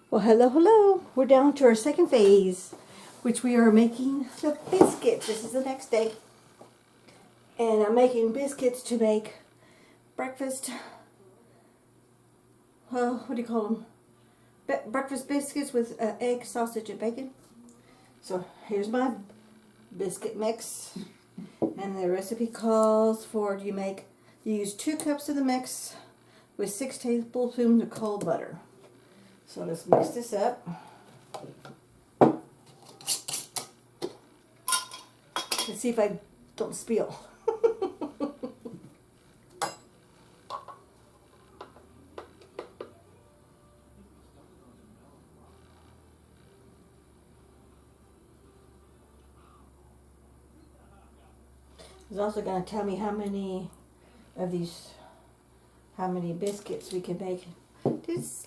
Well, hello, hello. We're down to our second phase, which we are making the biscuits. This is the next day. And I'm making biscuits to make breakfast. What do you call them? Breakfast biscuits with egg, sausage, and bacon. So here's my biscuit mix. And the recipe calls for you use 2 cups of the mix with 6 tablespoons of cold butter. So let's mix this up. Let's see if I don't spill. It's also going to tell me how many biscuits we can make.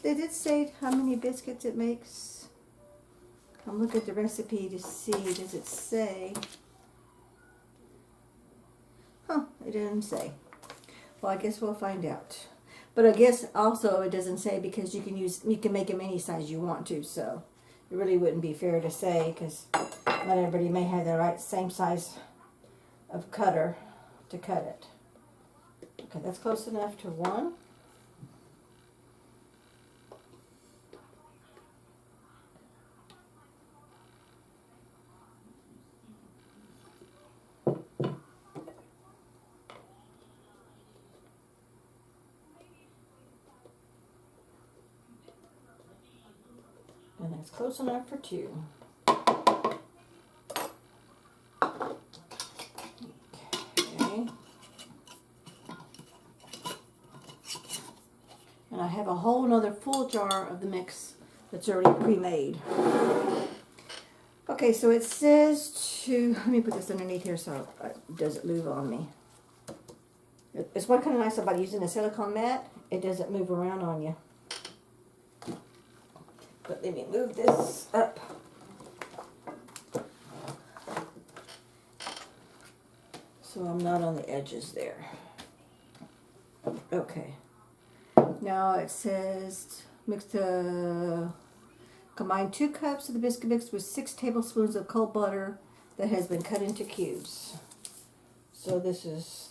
Did it say how many biscuits it makes? I'm looking at the recipe to see. Does it say? It didn't say. Well, I guess we'll find out. But I guess also it doesn't say because you can make them any size you want to. So it really wouldn't be fair to say because not everybody may have the same size of cutter to cut it. Okay, that's close enough to 1. And that's close enough for 2. Okay. And I have a whole nother full jar of the mix that's already pre-made. Okay, so it says let me put this underneath here so it doesn't move on me. It's one kind of nice about using a silicone mat. It doesn't move around on you. But let me move this up. So I'm not on the edges there. Okay. Now it says combine 2 cups of the biscuit mix with 6 tablespoons of cold butter that has been cut into cubes. So this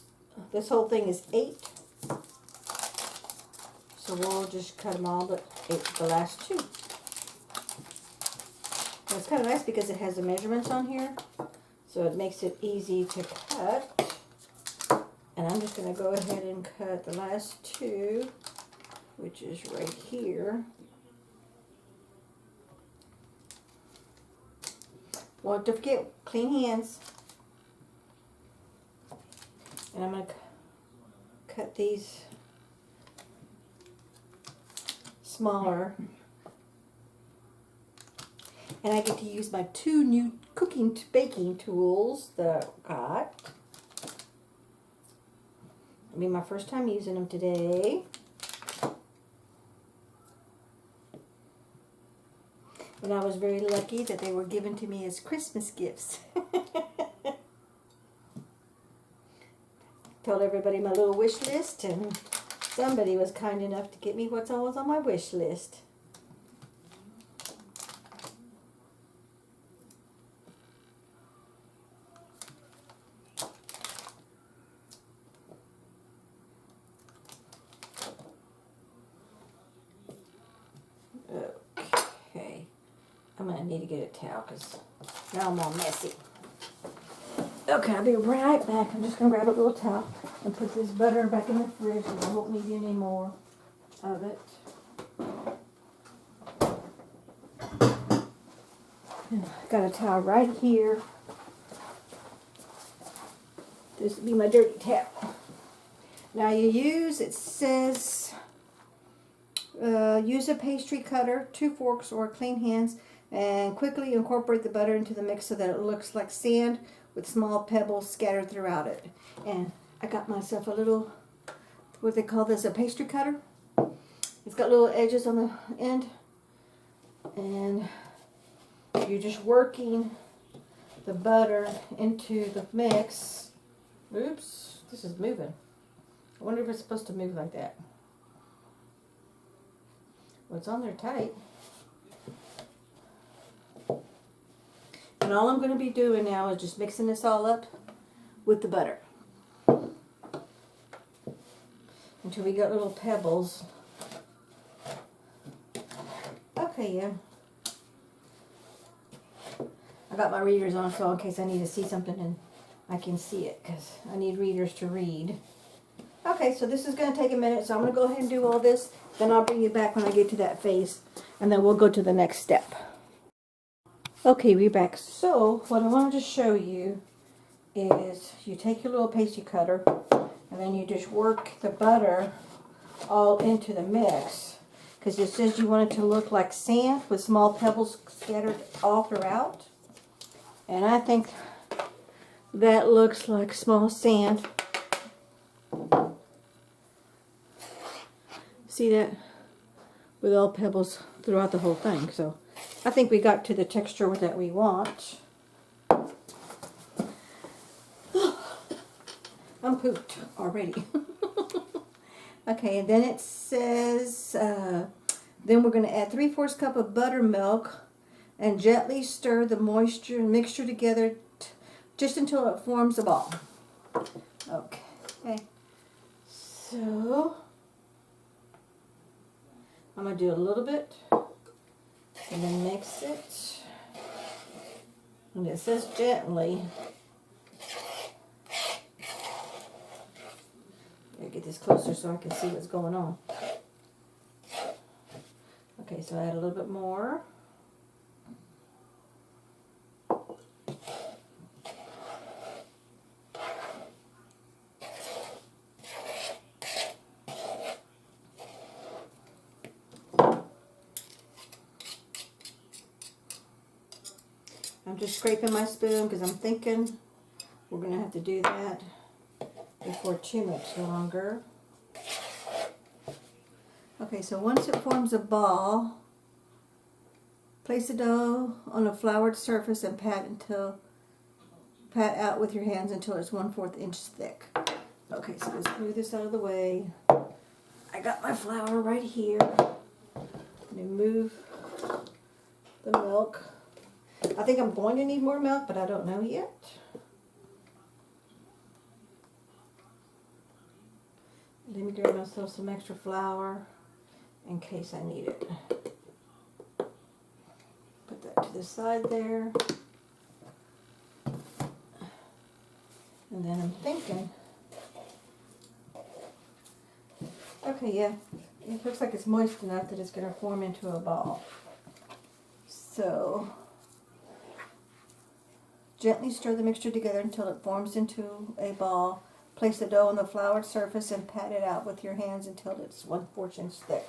whole thing is 8. So we'll just cut them all but the last 2. And it's kind of nice because it has the measurements on here, so it makes it easy to cut. And I'm just going to go ahead and cut the last 2, which is right here. Well, don't forget, clean hands. And I'm going to cut these smaller. And I get to use my 2 new baking tools that I got. It'll be my first time using them today. And I was very lucky that they were given to me as Christmas gifts. Told everybody my little wish list, and somebody was kind enough to get me what's always on my wish list. Okay, I'm going to need to get a towel because now I'm all messy. Okay, I'll be right back. I'm just going to grab a little towel and put this butter back in the fridge because I won't need any more of it. And I've got a towel right here. This will be my dirty towel. Now it says, use a pastry cutter, 2 forks, or clean hands, and quickly incorporate the butter into the mix so that it looks like sand with small pebbles scattered throughout it. And I got myself a little, what they call this, a pastry cutter. It's got little edges on the end. And you're just working the butter into the mix. Oops, this is moving. I wonder if it's supposed to move like that. Well, it's on there tight. And all I'm going to be doing now is just mixing this all up with the butter until we got little pebbles. Okay, yeah. I got my readers on, so in case I need to see something and I can see it, because I need readers to read. Okay, so this is going to take a minute, so I'm going to go ahead and do all this. Then I'll bring you back when I get to that phase, and then we'll go to the next step. Okay, we're back. So what I wanted to show you is you take your little pastry cutter, and then you just work the butter all into the mix, because it says you want it to look like sand with small pebbles scattered all throughout. And I think that looks like small sand. See that? With all pebbles throughout the whole thing. So I think we got to the texture that we want. I'm pooped already. Okay, and then it says, then we're going to add 3/4 cup of buttermilk and gently stir the moisture and mixture together just until it forms a ball. Okay, so I'm going to do a little bit and then mix it. And it says gently. Gotta get this closer so I can see what's going on. Okay, so I add a little bit more. I'm just scraping my spoon because I'm thinking we're going to have to do that before too much longer. Okay, so once it forms a ball, place the dough on a floured surface and pat out with your hands until it's 1/4 inch thick. Okay, so let's move this out of the way. I got my flour right here. Let me move the milk. I think I'm going to need more milk, but I don't know yet. Let me grab myself some extra flour in case I need it. Put that to the side there. And then I'm thinking, okay, yeah, it looks like it's moist enough that it's going to form into a ball. So, gently stir the mixture together until it forms into a ball. Place the dough on the floured surface and pat it out with your hands until it's 1/4 inch thick.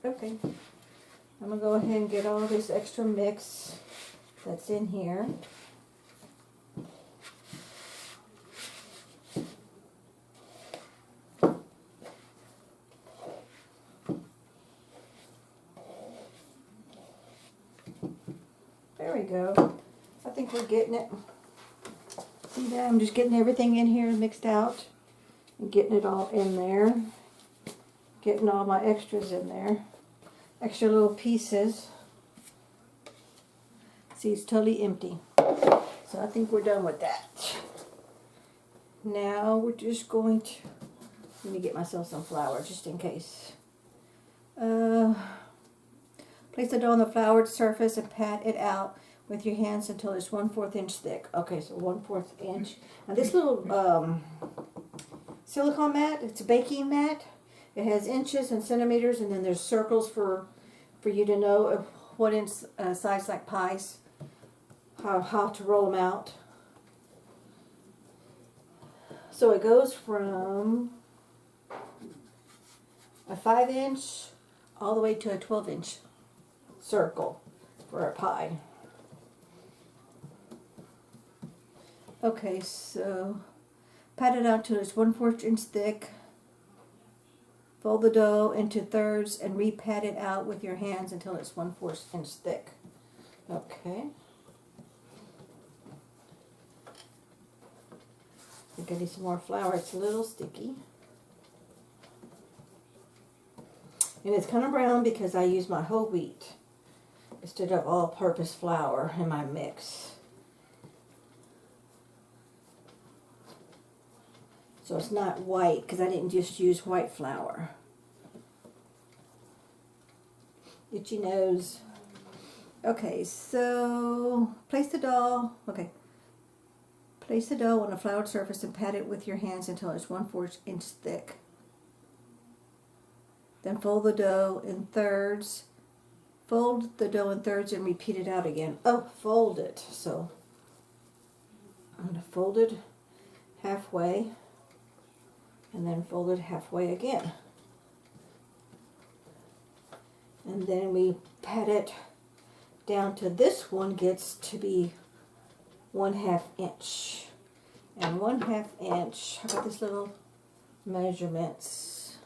Okay, I'm going to go ahead and get all this extra mix that's in here. There we go. I think we're getting it. See that? I'm just getting everything in here mixed out and getting it all in there. Getting all my extras in there. Extra little pieces. See, it's totally empty. So I think we're done with that. Now we're just going to, let me get myself some flour just in case. Place the dough on the floured surface and pat it out with your hands until it's 1/4 inch thick. Okay, so 1/4 inch. Now this little silicone mat, it's a baking mat. It has inches and centimeters, and then there's circles for you to know what inch size, like pies, how to roll them out. So it goes from a 5-inch all the way to a 12-inch circle for a pie. Okay, so pat it out till it's 1/4 inch thick. Fold the dough into thirds and re-pat it out with your hands until it's 1/4 inch thick. Okay. I think I need some more flour. It's a little sticky. And it's kind of brown because I use my whole wheat. instead of all-purpose flour in my mix. So it's not white, because I didn't just use white flour. Itchy nose. Okay, so place the dough. Okay. Place the dough on a floured surface and pat it with your hands until it's 1/4 inch thick. Then fold the dough in thirds. Fold the dough in thirds and repeat it out again. Oh, fold it. So I'm going to fold it halfway and then fold it halfway again. And then we pat it down to this one gets to be 1/2 inch. And 1/2 inch, how about this little measurements?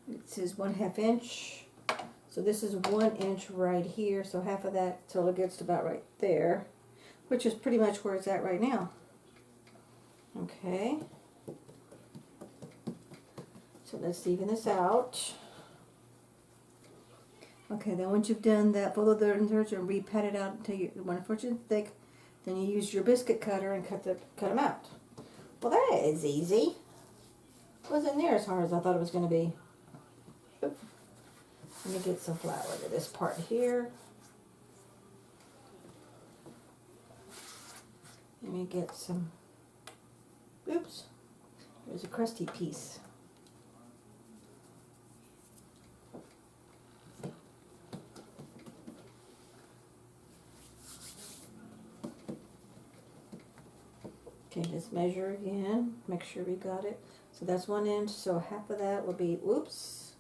It says 1/2 inch. So this is 1 inch right here, so half of that till it gets to about right there, which is pretty much where it's at right now. Okay. So let's even this out. Okay, then once you've done that, fold the third and thirds and re-pat it out until you're 1/4 inch thick. Then you use your biscuit cutter and cut them out. Well, that is easy. It wasn't near as hard as I thought it was going to be. Oop. Let me get some flour to this part here. Let me get some, oops, there's a crusty piece. Okay, let's measure again, make sure we got it. So that's 1 inch, so half of that would be, whoops,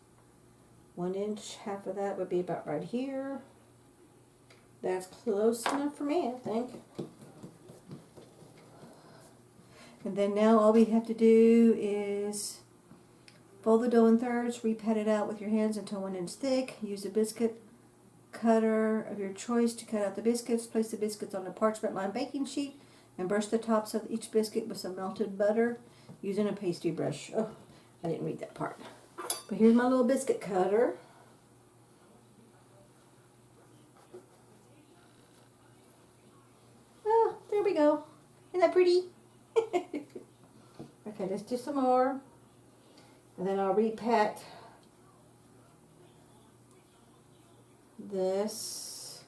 1 inch, half of that would be about right here. That's close enough for me, I think. And then now all we have to do is fold the dough in thirds, re-pat it out with your hands until 1 inch thick. Use a biscuit cutter of your choice to cut out the biscuits. Place the biscuits on a parchment lined baking sheet and brush the tops of each biscuit with some melted butter using a pastry brush. Oh, I didn't read that part. But here's my little biscuit cutter. Oh, there we go. Isn't that pretty? Okay, let's do some more. And then I'll repat this.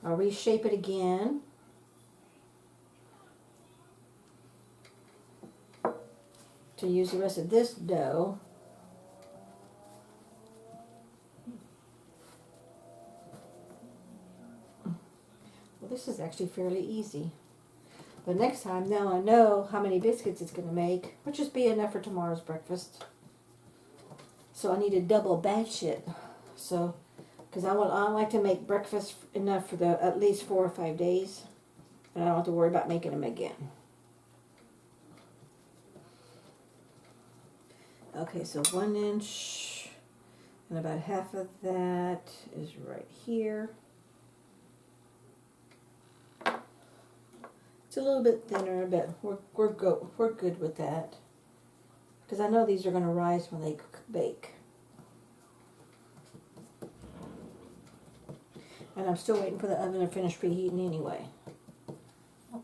I'll reshape it again. To use the rest of this dough. Well, this is actually fairly easy. But next time, now I know how many biscuits it's going to make, which just be enough for tomorrow's breakfast. So I need to double batch it. So, because I like to make breakfast enough for at least 4 or 5 days. And I don't have to worry about making them again. Okay, so 1 inch, and about half of that is right here. It's a little bit thinner, but we're good with that, because I know these are going to rise when they bake. And I'm still waiting for the oven to finish preheating anyway.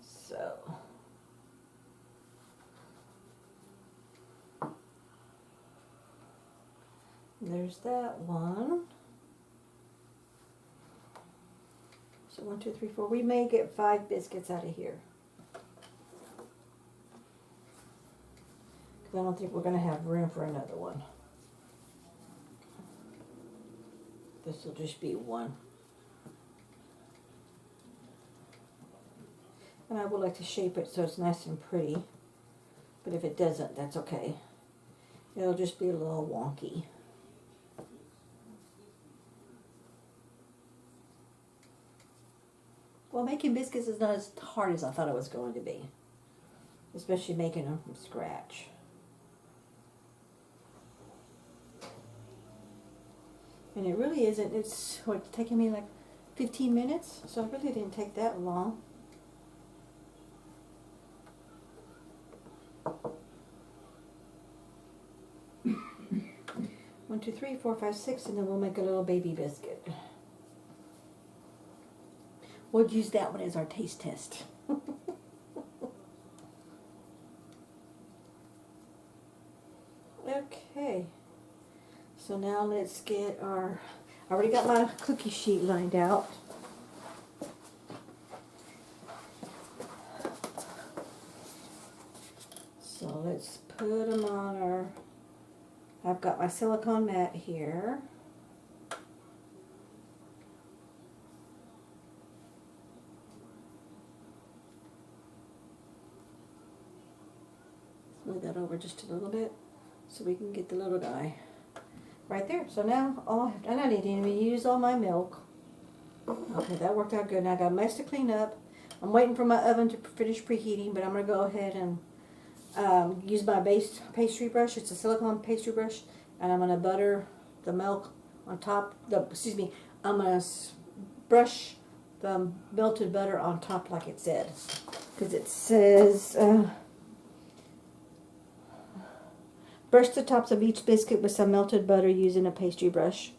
So. There's that one. So 1, 2, 3, 4. We may get 5 biscuits out of here. Because I don't think we're going to have room for another one. This will just be one. And I would like to shape it so it's nice and pretty. But if it doesn't, that's okay. It'll just be a little wonky. Well, making biscuits is not as hard as I thought it was going to be. Especially making them from scratch. And it really isn't, it's taking me like 15 minutes, so it really didn't take that long. One, two, three, four, five, six, and then we'll make a little baby biscuit. we'll use that one as our taste test. Okay, so now let's get our, I already got my cookie sheet lined out. So let's put them on our, I've got my silicone mat here. Move that over just a little bit so we can get the little guy right there. So now and I didn't even use all my milk. Okay, that worked out good. Now I got a mess to clean up. I'm waiting for my oven to finish preheating, but I'm going to go ahead and use my base pastry brush. It's a silicone pastry brush, and I'm going to butter the milk on top. I'm going to brush the melted butter on top like it said, because it says brush the tops of each biscuit with some melted butter using a pastry brush.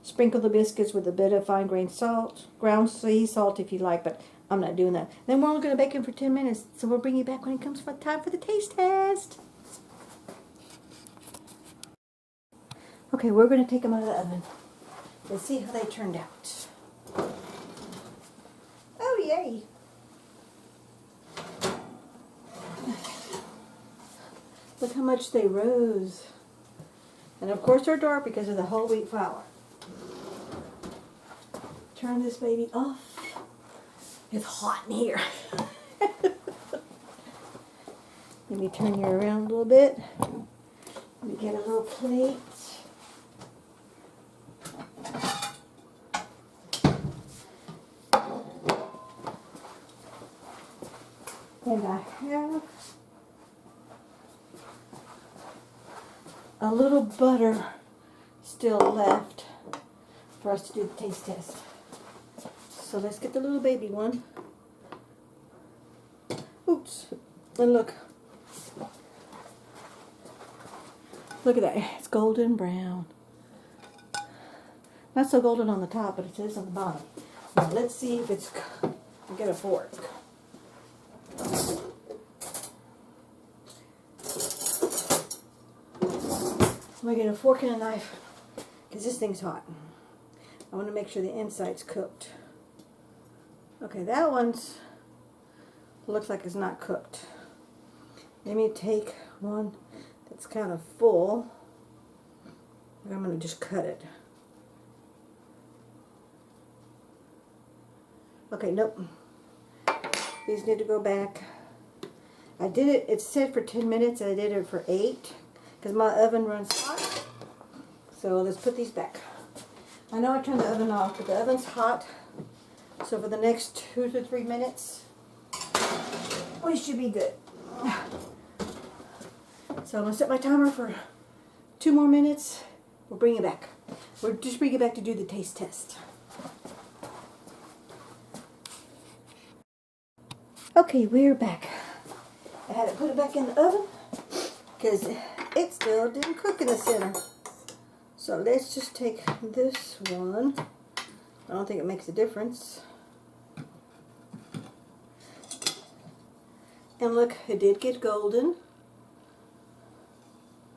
Sprinkle the biscuits with a bit of fine-grained salt, ground sea salt if you like, but I'm not doing that. Then we're only going to bake them for 10 minutes, so we'll bring you back when it comes for time for the taste test. Okay, we're going to take them out of the oven. Let's see how they turned out. Oh, yay! Look how much they rose. And of course they're dark because of the whole wheat flour. Turn this baby off. It's hot in here. Let me turn you around a little bit. Let me get a little plate. And I have a little butter still left for us to do the taste test. So let's get the little baby one. Oops. And look. Look at that. It's golden brown. Not so golden on the top, but it is on the bottom. Now let's see if it's... I'll get a fork. I'm going to get a fork and a knife because this thing's hot. I want to make sure the inside's cooked. Okay, that one's looks like it's not cooked. Let me take one that's kind of full. And I'm going to just cut it. Okay, nope. These need to go back. I did it, it said for 10 minutes, and I did it for 8 because my oven runs hot. So let's put these back. I know I turned the oven off, but the oven's hot. So for the next 2 to 3 minutes, we should be good. So I'm going to set my timer for 2 more minutes. We'll bring it back. We'll just bring it back to do the taste test. Okay, we're back. I had to put it back in the oven because it still didn't cook in the center. So let's just take this one. I don't think it makes a difference. And look, it did get golden.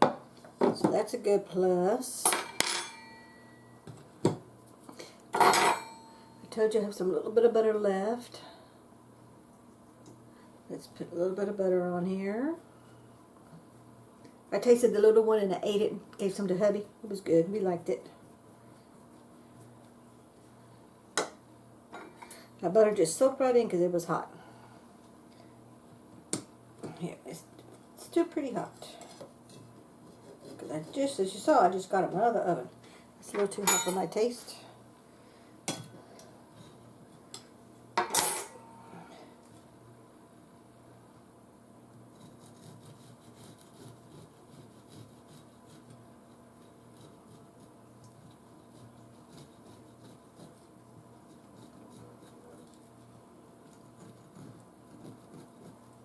So that's a good plus. I told you I have some little bit of butter left. Let's put a little bit of butter on here. I tasted the little one and I ate it and gave some to hubby. It was good. We liked it. My butter just soaked right in because it was hot. Here, it's still pretty hot. Because I just, as you saw, I just got it out of the oven. It's a little too hot for my taste.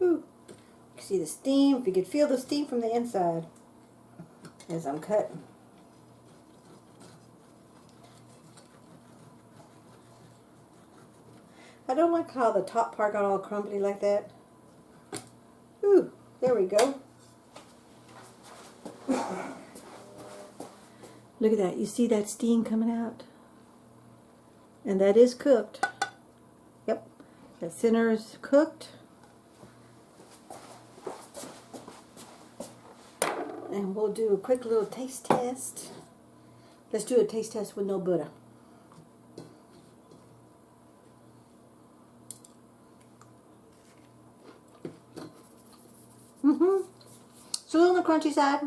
Ooh. You can see the steam, if you could feel the steam from the inside as I'm cutting. I don't like how the top part got all crumbly like that. Ooh, there we go. Look at that. You see that steam coming out? And that is cooked. Yep. That center is cooked. And we'll do a quick little taste test. Let's do a taste test with no butter. Still on the crunchy side.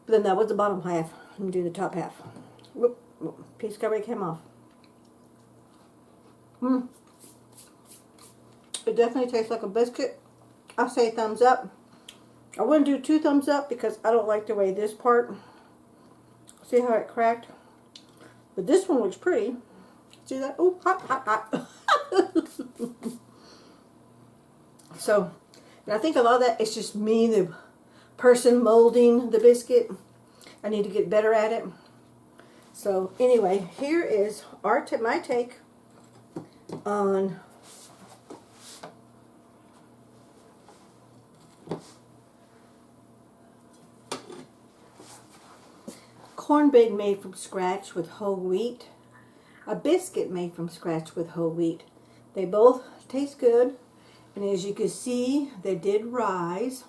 But then that was the bottom half. Let me do the top half. Whoop, whoop. Piece of already came off. It definitely tastes like a biscuit. I'll say thumbs up. I wouldn't do 2 thumbs up because I don't like the way this part. See how it cracked? But this one looks pretty. See that? Oh, hot, hot, hot. So, and I think a lot of that is just me, the person molding the biscuit. I need to get better at it. So anyway, here is my take on cornbread made from scratch with whole wheat, a biscuit made from scratch with whole wheat. They both taste good, and as you can see, they did rise.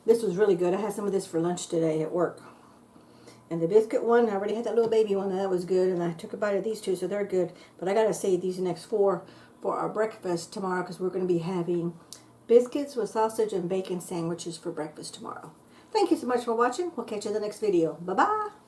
This was really good. I had some of this for lunch today at work. And the biscuit one, I already had that little baby one, and that was good, and I took a bite of these 2, so they're good. But I gotta save these next 4 for our breakfast tomorrow, because we're going to be having biscuits with sausage and bacon sandwiches for breakfast tomorrow. Thank you so much for watching. We'll catch you in the next video. Bye-bye.